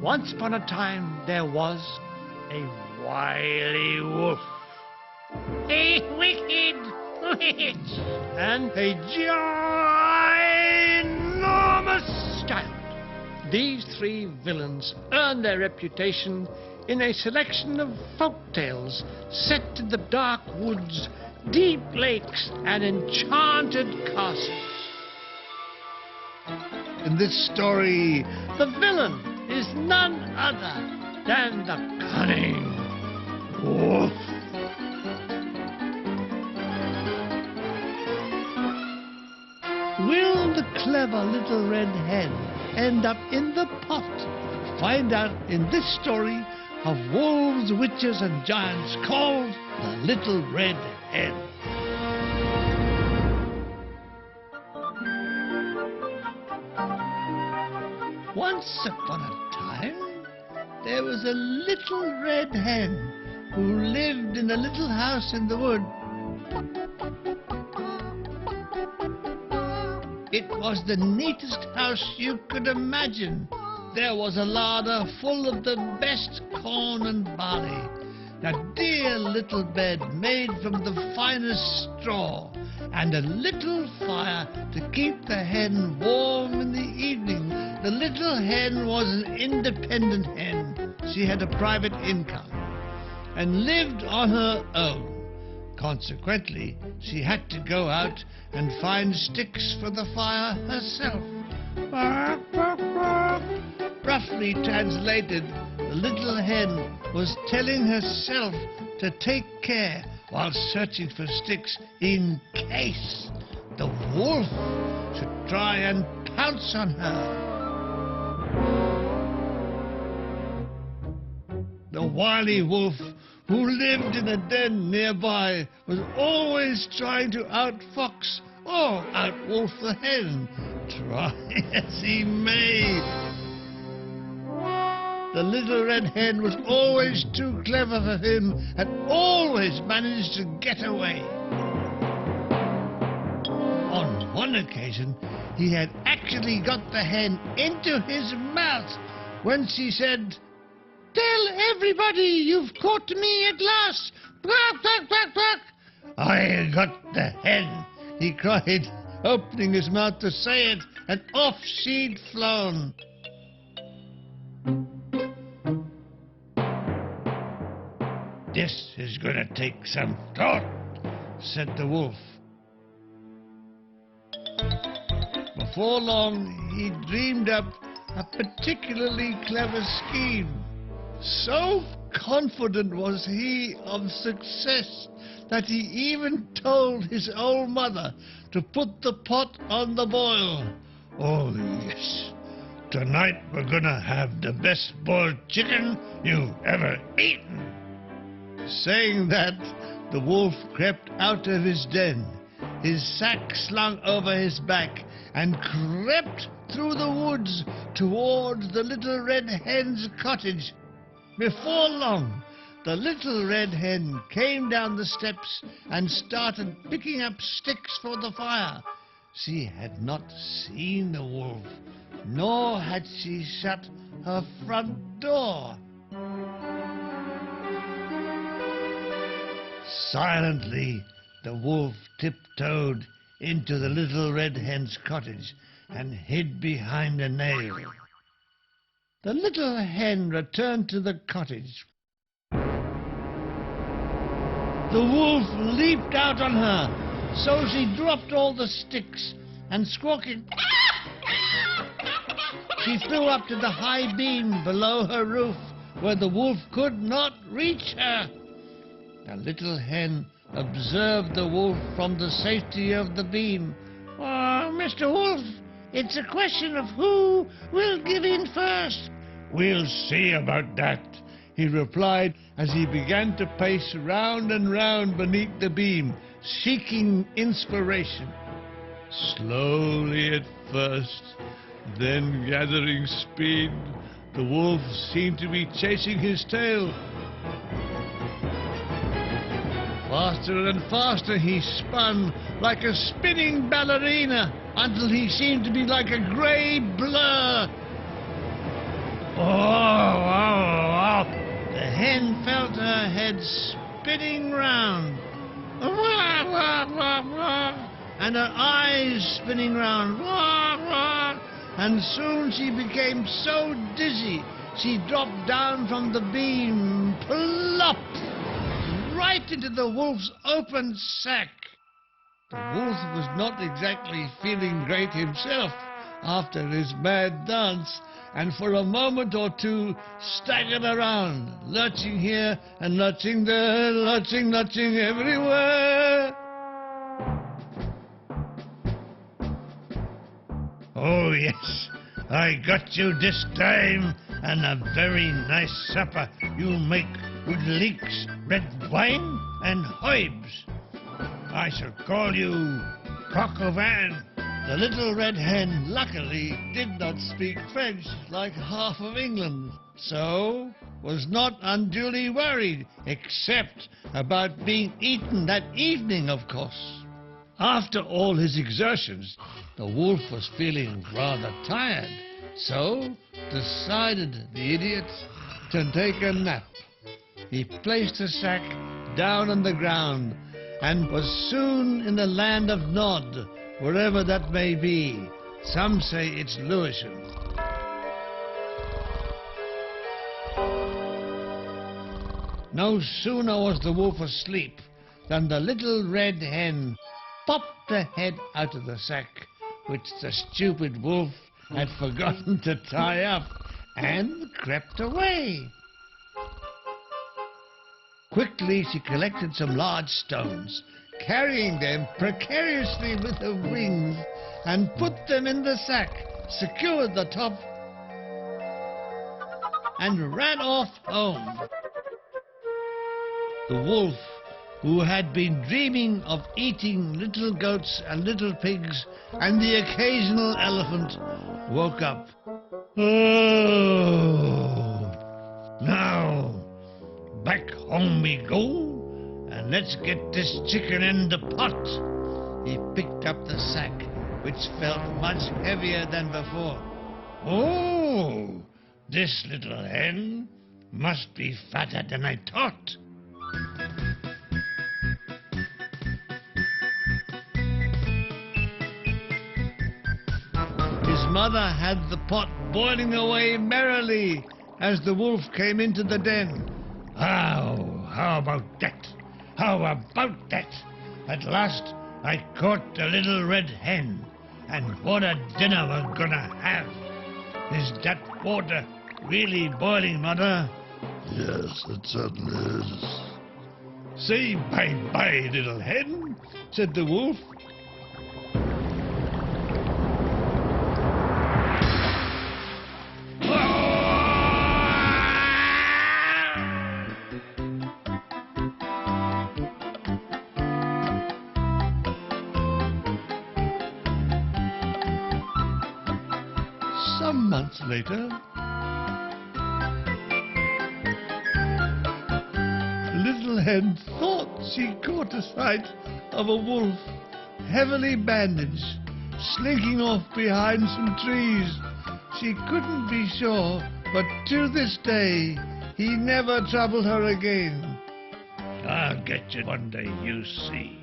Once upon a time there was a wily wolf. A wicked witch. And a ginormous child. These three villains earned their reputation in a selection of folk tales set in the dark woods, deep lakes, and enchanted castles. In this story, The villain is none other than the cunning wolf. Will the clever little red hen end up in the pot? Find out in this story of wolves, witches, and giants called The Little Red Hen. Once upon a time, there was a little red hen who lived in a little house in the wood. It was the neatest house you could imagine. There was a larder full of the best corn and barley, a dear little bed made from the finest straw, and a little fire to keep the hen warm in the evening. The little hen was an independent hen. She had a private income and lived on her own. Consequently, she had to go out and find sticks for the fire herself. Roughly translated, the little hen was telling herself to take care while searching for sticks in case the wolf should try and pounce on her. The wily wolf, who lived in a den nearby, was always trying to outfox or outwolf the hen, try as he may. The little red hen was always too clever for him and always managed to get away. On one occasion, he had actually got the hen into his mouth when she said, "Tell everybody you've caught me at last! Quack, quack, quack, quack!" "I got the hen," he cried, opening his mouth to say it, and off she'd flown. "This is going to take some thought," said the wolf. Before long, he dreamed up a particularly clever scheme. So confident was he of success that he even told his old mother to put the pot on the boil. "Oh, yes, tonight we're gonna have the best boiled chicken you've ever eaten." Saying that, the wolf crept out of his den, his sack slung over his back, and crept through the woods towards the little red hen's cottage. Before long, the little red hen came down the steps and started picking up sticks for the fire. She had not seen the wolf, nor had she shut her front door. Silently, the wolf tiptoed into the little red hen's cottage and hid behind a nail. The little hen returned to the cottage. The wolf leaped out on her, so she dropped all the sticks and, squawking, she flew up to the high beam below her roof, where the wolf could not reach her. The little hen observed the wolf from the safety of the beam. "Oh, Mr. Wolf, it's a question of who will give in first." "We'll see about that," he replied as he began to pace round and round beneath the beam, seeking inspiration. Slowly at first, then gathering speed, the wolf seemed to be chasing his tail. Faster and faster he spun, like a spinning ballerina, until he seemed to be like a grey blur. Oh! The hen felt her head spinning round. And her eyes spinning round. And soon she became so dizzy, she dropped down from the beam, plop, right into the wolf's open sack. The wolf was not exactly feeling great himself after his mad dance, and for a moment or two staggered around, lurching here and lurching there, lurching everywhere. Oh, yes, I got you this time, and a very nice supper you'll make with leeks, red wine, and hoibs. I shall call you Coq au Vin. The little red hen luckily did not speak French like half of England, so was not unduly worried, except about being eaten that evening, of course. After all his exertions, the wolf was feeling rather tired, so decided the idiot to take a nap. He placed the sack down on the ground and was soon in the land of Nod, wherever that may be. Some say it's Lewisham. No sooner was the wolf asleep than the little red hen popped her head out of the sack, which the stupid wolf had forgotten to tie up, and crept away. Quickly she collected some large stones, carrying them precariously with her wings, and put them in the sack, secured the top, and ran off home. The wolf, who had been dreaming of eating little goats and little pigs and the occasional elephant, woke up. Oh, now back home we go, and let's get this chicken in the pot. He picked up the sack, which felt much heavier than before. Oh, this little hen must be fatter than I thought. His mother had the pot boiling away merrily as the wolf came into the den. How about that? How about that? At last I caught the little red hen, and what a dinner we're gonna have. Is that water really boiling, Mother? Yes, it certainly is. Say bye-bye, little hen, said the wolf. Some months later, little hen thought she caught a sight of a wolf, heavily bandaged, slinking off behind some trees. She couldn't be sure, but to this day, he never troubled her again. I'll get you one day, you see.